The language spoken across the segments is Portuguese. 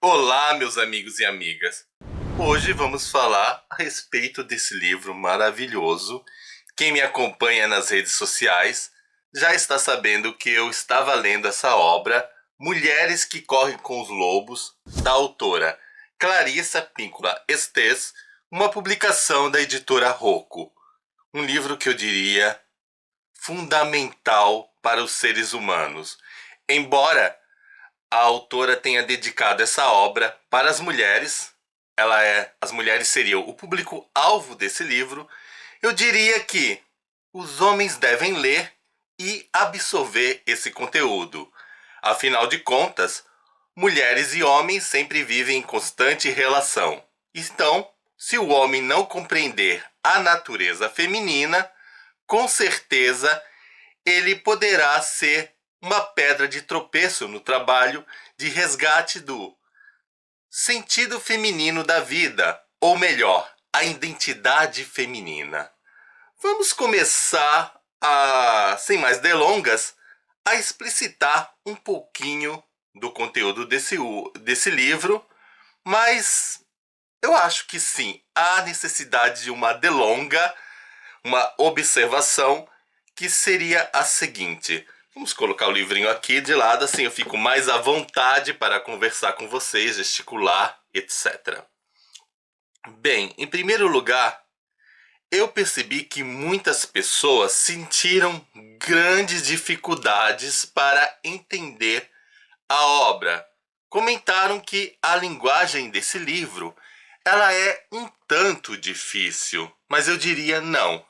Olá, meus amigos e amigas. Hoje vamos falar a respeito desse livro maravilhoso. Quem me acompanha nas redes sociais já está sabendo que eu estava lendo essa obra, Mulheres que Correm com os Lobos, da autora Clarissa Píncola Estes, uma publicação da editora Rocco. Um livro que eu diria fundamental para os seres humanos. Embora a autora tenha dedicado essa obra para as mulheres, as mulheres seriam o público-alvo desse livro, eu diria que os homens devem ler e absorver esse conteúdo. Afinal de contas, mulheres e homens sempre vivem em constante relação. Então, se o homem não compreender a natureza feminina, com certeza ele poderá ser uma pedra de tropeço no trabalho de resgate do sentido feminino da vida, ou melhor, a identidade feminina. Vamos começar sem mais delongas, a explicitar um pouquinho do conteúdo desse livro, mas eu acho que sim, há necessidade de uma delonga, uma observação que seria a seguinte. Vamos colocar o livrinho aqui de lado, assim eu fico mais à vontade para conversar com vocês, gesticular, etc. Bem, em primeiro lugar, eu percebi que muitas pessoas sentiram grandes dificuldades para entender a obra. Comentaram que a linguagem desse livro ela é um tanto difícil, mas eu diria não.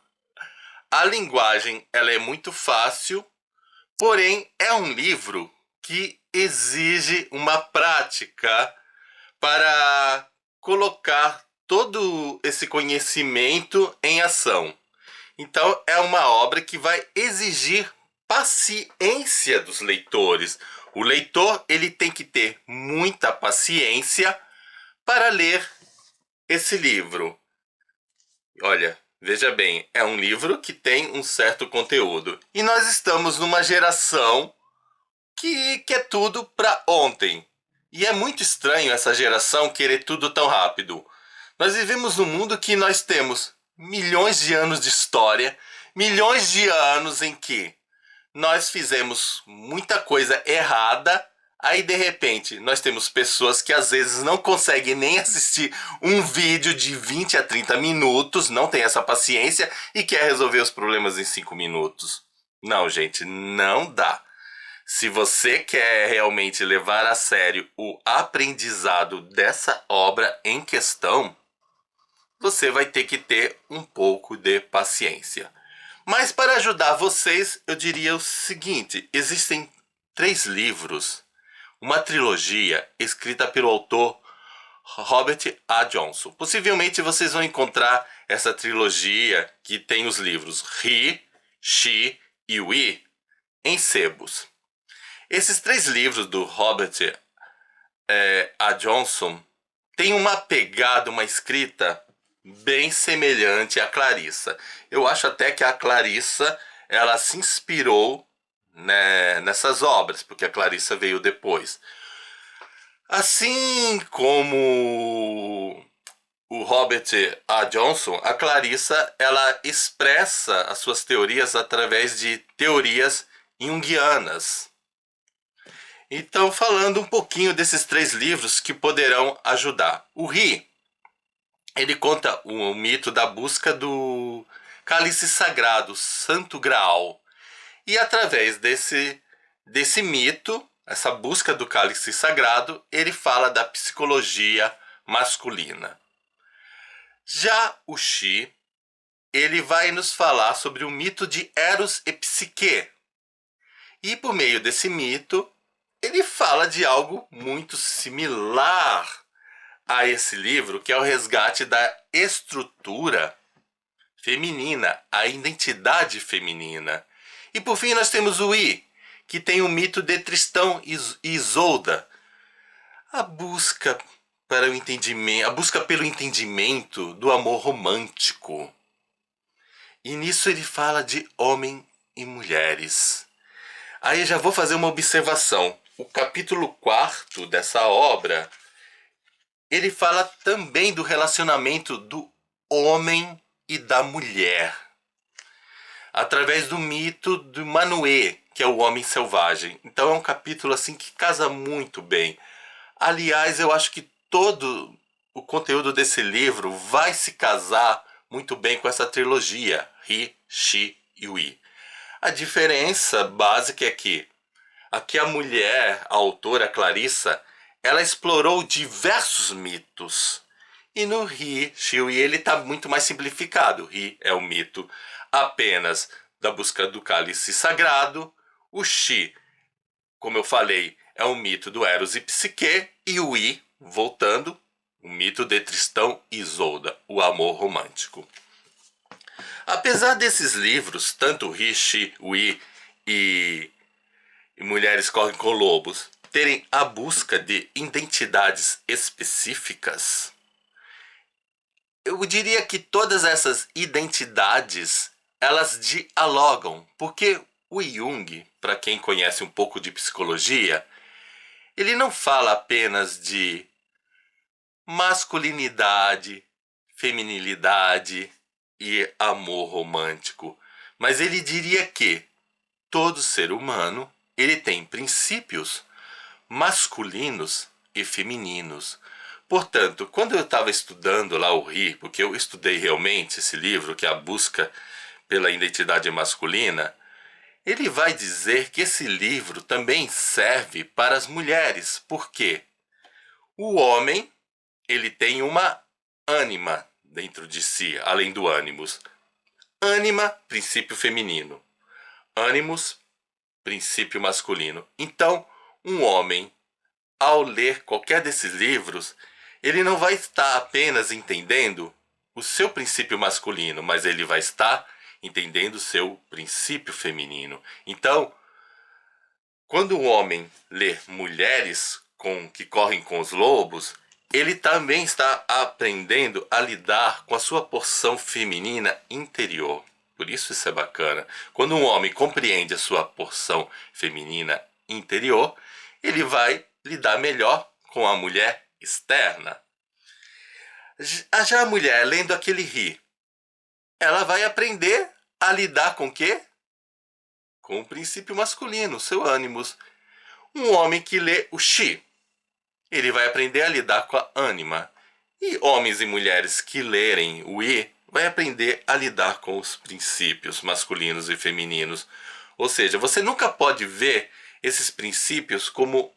A linguagem ela é muito fácil, porém é um livro que exige uma prática para colocar todo esse conhecimento em ação. Então é uma obra que vai exigir paciência dos leitores. O leitor ele tem que ter muita paciência para ler esse livro. Olha, veja bem, é um livro que tem um certo conteúdo. E nós estamos numa geração que quer tudo para ontem. E é muito estranho essa geração querer tudo tão rápido. Nós vivemos num mundo que nós temos milhões de anos de história, milhões de anos em que nós fizemos muita coisa errada. Aí de repente nós temos pessoas que às vezes não conseguem nem assistir um vídeo de 20 a 30 minutos, não tem essa paciência e quer resolver os problemas em 5 minutos. Não, gente, não dá. Se você quer realmente levar a sério o aprendizado dessa obra em questão, você vai ter que ter um pouco de paciência. Mas para ajudar vocês, eu diria o seguinte: existem 3 livros, uma trilogia escrita pelo autor Robert A. Johnson. Possivelmente vocês vão encontrar essa trilogia que tem os livros He, She e We em sebos. Esses 3 livros do Robert A. Johnson têm uma pegada, uma escrita bem semelhante à Clarissa. Eu acho até que a Clarissa ela se inspirou, né, nessas obras, porque a Clarissa veio depois. Assim como o Robert A. Johnson, a Clarissa ela expressa as suas teorias através de teorias junguianas. Então, falando um pouquinho desses 3 livros que poderão ajudar. O Ri, ele conta o mito da busca do cálice sagrado, Santo Graal. E através desse mito, essa busca do cálice sagrado, ele fala da psicologia masculina. Já o Xi, ele vai nos falar sobre o mito de Eros e Psique. E por meio desse mito, ele fala de algo muito similar a esse livro, que é o resgate da estrutura feminina, a identidade feminina. E por fim nós temos o I, que tem o mito de Tristão e Isolda. A busca para o entendimento, a busca pelo entendimento do amor romântico. E nisso ele fala de homem e mulheres. Aí já vou fazer uma observação. O capítulo 4º dessa obra, ele fala também do relacionamento do homem e da mulher, através do mito do Manoê, que é o homem selvagem. Então é um capítulo assim que casa muito bem. Aliás, eu acho que todo o conteúdo desse livro vai se casar muito bem com essa trilogia, Ri, Shi e Wi. A diferença básica é que aqui a mulher, a autora Clarissa, ela explorou diversos mitos. E no Ri, Shi, Wi, ele está muito mais simplificado. O Ri é o mito apenas da busca do cálice sagrado. O Shi, como eu falei, é o mito do Eros e Psique. E o I, voltando, o mito de Tristão e Isolda, o amor romântico. Apesar desses livros, tanto Rishi, Wi e Mulheres Correm com Lobos, terem a busca de identidades específicas, eu diria que todas essas identidades, elas dialogam, porque o Jung, para quem conhece um pouco de psicologia, ele não fala apenas de masculinidade, feminilidade e amor romântico, mas ele diria que todo ser humano ele tem princípios masculinos e femininos. Portanto, quando eu estava estudando lá o Ri, porque eu estudei realmente esse livro, que é a busca pela identidade masculina, ele vai dizer que esse livro também serve para as mulheres, porque o homem ele tem uma ânima dentro de si, além do ânimos. Ânima, princípio feminino. Ânimos, princípio masculino. Então, um homem, ao ler qualquer desses livros, ele não vai estar apenas entendendo o seu princípio masculino, mas ele vai estar entendendo o seu princípio feminino. Então, quando o homem lê Mulheres que correm com os lobos, ele também está aprendendo a lidar com a sua porção feminina interior. Por isso é bacana. Quando um homem compreende a sua porção feminina interior, ele vai lidar melhor com a mulher externa. Já a mulher, lendo aquele Ri, ela vai aprender a lidar com o quê? Com o princípio masculino, seu ânimos. Um homem que lê o Shi, ele vai aprender a lidar com a ânima. E homens e mulheres que lerem o I vai aprender a lidar com os princípios masculinos e femininos. Ou seja, você nunca pode ver esses princípios como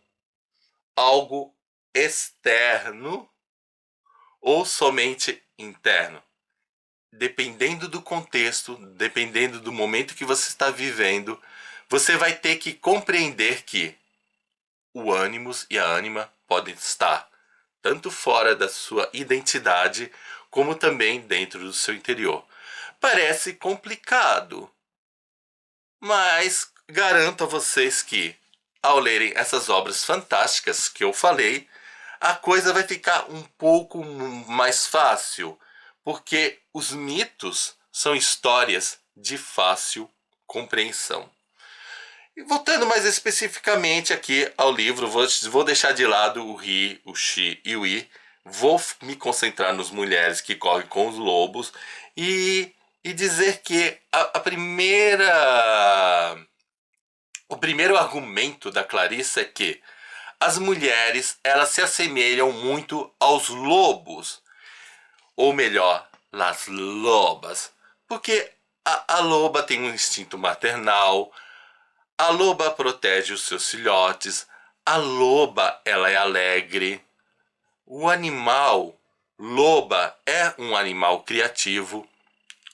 algo externo ou somente interno. Dependendo do contexto, dependendo do momento que você está vivendo, você vai ter que compreender que o ânimos e a ânima podem estar tanto fora da sua identidade, como também dentro do seu interior. Parece complicado, mas garanto a vocês que, ao lerem essas obras fantásticas que eu falei, a coisa vai ficar um pouco mais fácil, porque os mitos são histórias de fácil compreensão. E voltando mais especificamente aqui ao livro, vou deixar de lado o Ri, o Shi e o I. Vou me concentrar nos Mulheres que Correm com os Lobos e dizer que o primeiro argumento da Clarissa é que as mulheres elas se assemelham muito aos lobos, ou melhor, las lobas, porque a loba tem um instinto maternal. A loba protege os seus filhotes. A loba, ela é alegre. O animal, loba, é um animal criativo.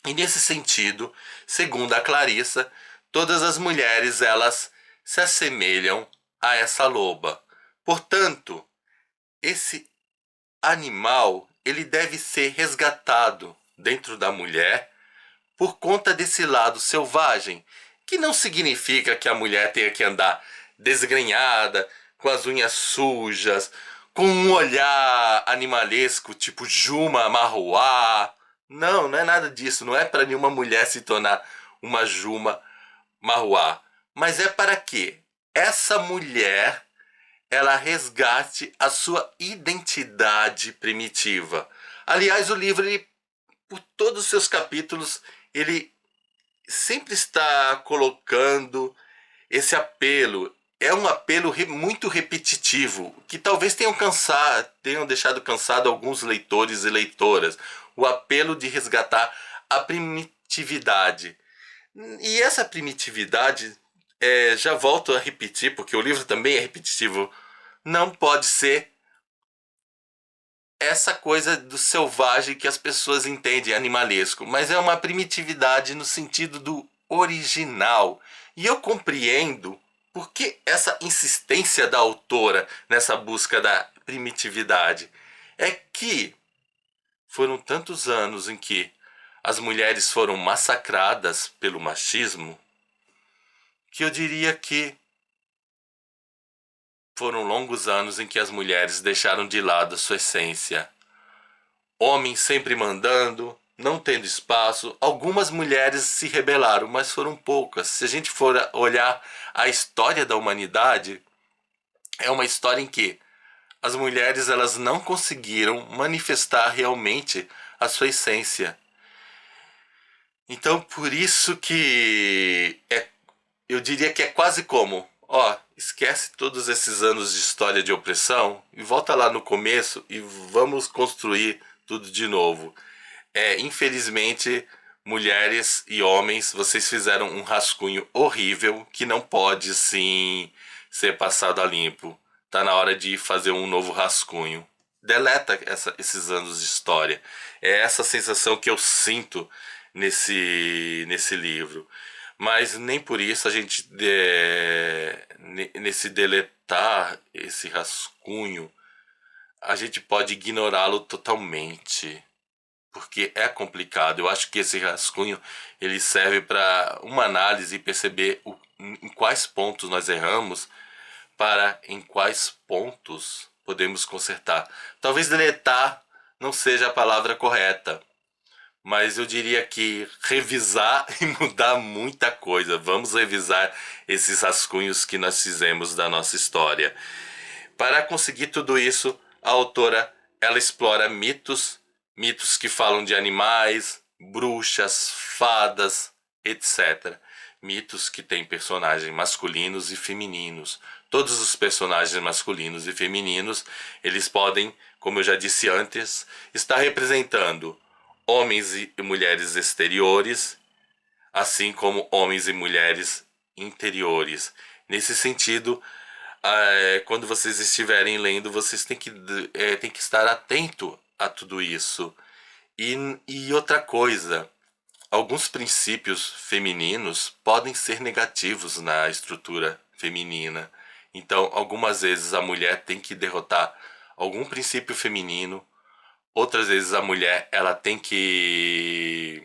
E nesse sentido, segundo a Clarissa, todas as mulheres, elas se assemelham a essa loba. Portanto, esse animal, ele deve ser resgatado dentro da mulher por conta desse lado selvagem, que não significa que a mulher tenha que andar desgrenhada, com as unhas sujas, com um olhar animalesco, tipo Juma Marruá. Não, não é nada disso. Não é para nenhuma mulher se tornar uma Juma Marruá. Mas é para que essa mulher ela resgate a sua identidade primitiva. Aliás, o livro, ele, por todos os seus capítulos, ele sempre está colocando esse apelo. É um apelo muito repetitivo, que talvez tenham deixado cansado alguns leitores e leitoras. O apelo de resgatar a primitividade. E essa primitividade, já volto a repetir, porque o livro também é repetitivo, não pode ser essa coisa do selvagem que as pessoas entendem, animalesco, mas é uma primitividade no sentido do original. E eu compreendo por que essa insistência da autora nessa busca da primitividade. É que foram tantos anos em que as mulheres foram massacradas pelo machismo, que eu diria que foram longos anos em que as mulheres deixaram de lado sua essência. Homens sempre mandando, não tendo espaço. Algumas mulheres se rebelaram, mas foram poucas. Se a gente for olhar a história da humanidade, é uma história em que as mulheres elas não conseguiram manifestar realmente a sua essência. Então, por isso que eu diria que é quase como, esquece todos esses anos de história de opressão e volta lá no começo e vamos construir tudo de novo. Infelizmente, mulheres e homens, vocês fizeram um rascunho horrível que não pode, sim, ser passado a limpo. Tá na hora de fazer um novo rascunho. Deleta esses anos de história. É essa sensação que eu sinto nesse livro. Mas nem por isso a gente, nesse deletar esse rascunho, a gente pode ignorá-lo totalmente, porque é complicado. Eu acho que esse rascunho ele serve para uma análise e perceber em quais pontos nós erramos, para em quais pontos podemos consertar. Talvez deletar não seja a palavra correta, mas eu diria que revisar e mudar muita coisa. Vamos revisar esses rascunhos que nós fizemos da nossa história. Para conseguir tudo isso, a autora ela explora mitos que falam de animais, bruxas, fadas, etc. Mitos que têm personagens masculinos e femininos. Todos os personagens masculinos e femininos, eles podem, como eu já disse antes, estar representando homens e mulheres exteriores, assim como homens e mulheres interiores. Nesse sentido, quando vocês estiverem lendo, vocês têm que estar atento a tudo isso. E outra coisa, alguns princípios femininos podem ser negativos na estrutura feminina. Então, algumas vezes a mulher tem que derrotar algum princípio feminino, outras vezes a mulher ela tem que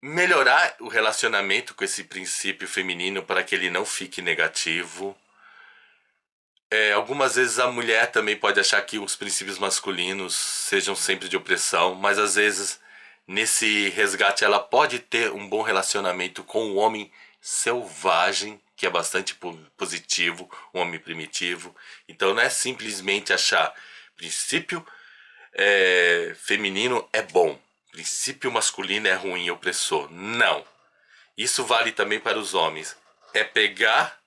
melhorar o relacionamento com esse princípio feminino para que ele não fique negativo. Algumas vezes a mulher também pode achar que os princípios masculinos sejam sempre de opressão, mas às vezes nesse resgate ela pode ter um bom relacionamento com o homem selvagem, que é bastante positivo, um homem primitivo. Então não é simplesmente achar princípio feminino é bom, princípio masculino é ruim e opressor. Não. Isso vale também para os homens. É pegar,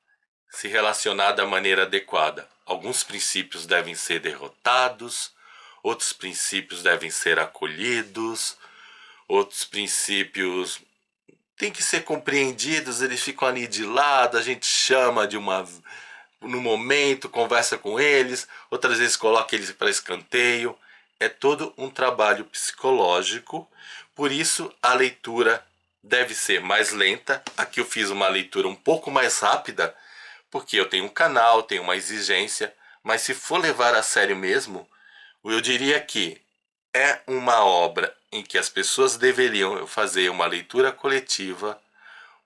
se relacionar da maneira adequada. Alguns princípios devem ser derrotados, outros princípios devem ser acolhidos, outros princípios têm que ser compreendidos, eles ficam ali de lado, a gente chama no momento, conversa com eles, outras vezes coloca eles para escanteio. É todo um trabalho psicológico, por isso a leitura deve ser mais lenta. Aqui eu fiz uma leitura um pouco mais rápida, porque eu tenho um canal, tenho uma exigência, mas se for levar a sério mesmo, eu diria que é uma obra em que as pessoas deveriam fazer uma leitura coletiva,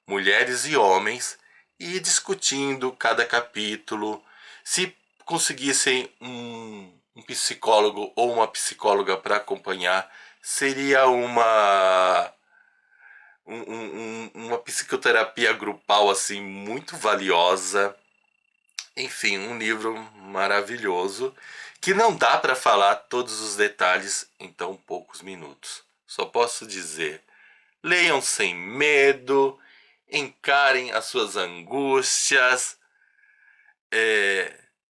mulheres e homens, e ir discutindo cada capítulo. Se conseguissem um psicólogo ou uma psicóloga para acompanhar, seria uma psicoterapia grupal assim muito valiosa. Enfim, um livro maravilhoso que não dá para falar todos os detalhes em tão poucos minutos. Só posso dizer, leiam sem medo, encarem as suas angústias,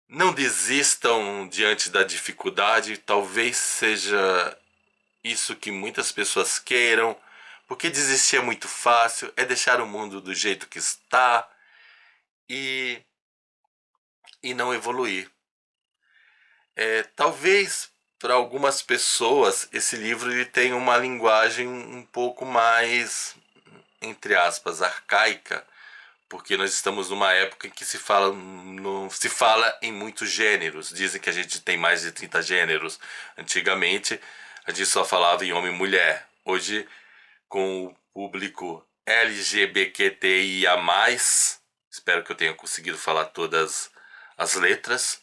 não desistam diante da dificuldade. Talvez seja isso que muitas pessoas queiram, porque desistir é muito fácil, é deixar o mundo do jeito que está e, e não evoluir. Talvez para algumas pessoas esse livro ele tenha uma linguagem um pouco mais, entre aspas, arcaica, porque nós estamos numa época em que se fala em muitos gêneros. Dizem que a gente tem mais de 30 gêneros. Antigamente a gente só falava em homem e mulher. Hoje, com o público LGBTQIA+, espero que eu tenha conseguido falar todas as letras,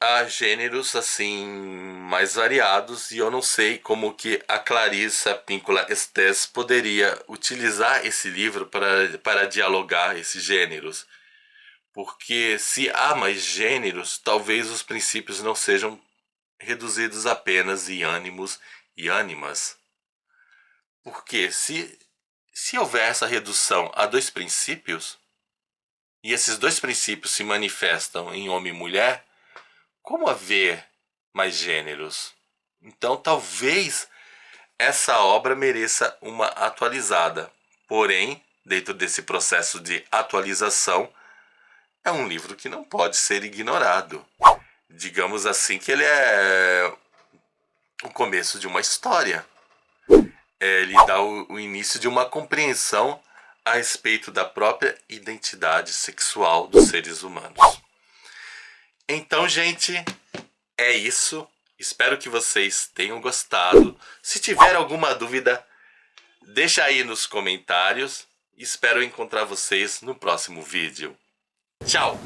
há gêneros assim mais variados, e eu não sei como que a Clarissa Pinkola Estés poderia utilizar esse livro para dialogar esses gêneros. Porque se há mais gêneros, talvez os princípios não sejam reduzidos apenas em ânimos e ânimas. Porque se houver essa redução a dois princípios, e esses dois princípios se manifestam em homem e mulher, como haver mais gêneros? Então talvez essa obra mereça uma atualizada. Porém, dentro desse processo de atualização, é um livro que não pode ser ignorado. Digamos assim que ele é o começo de uma história. Ele dá o início de uma compreensão a respeito da própria identidade sexual dos seres humanos. Então, gente, é isso. Espero que vocês tenham gostado. Se tiver alguma dúvida, deixa aí nos comentários. Espero encontrar vocês no próximo vídeo. Tchau!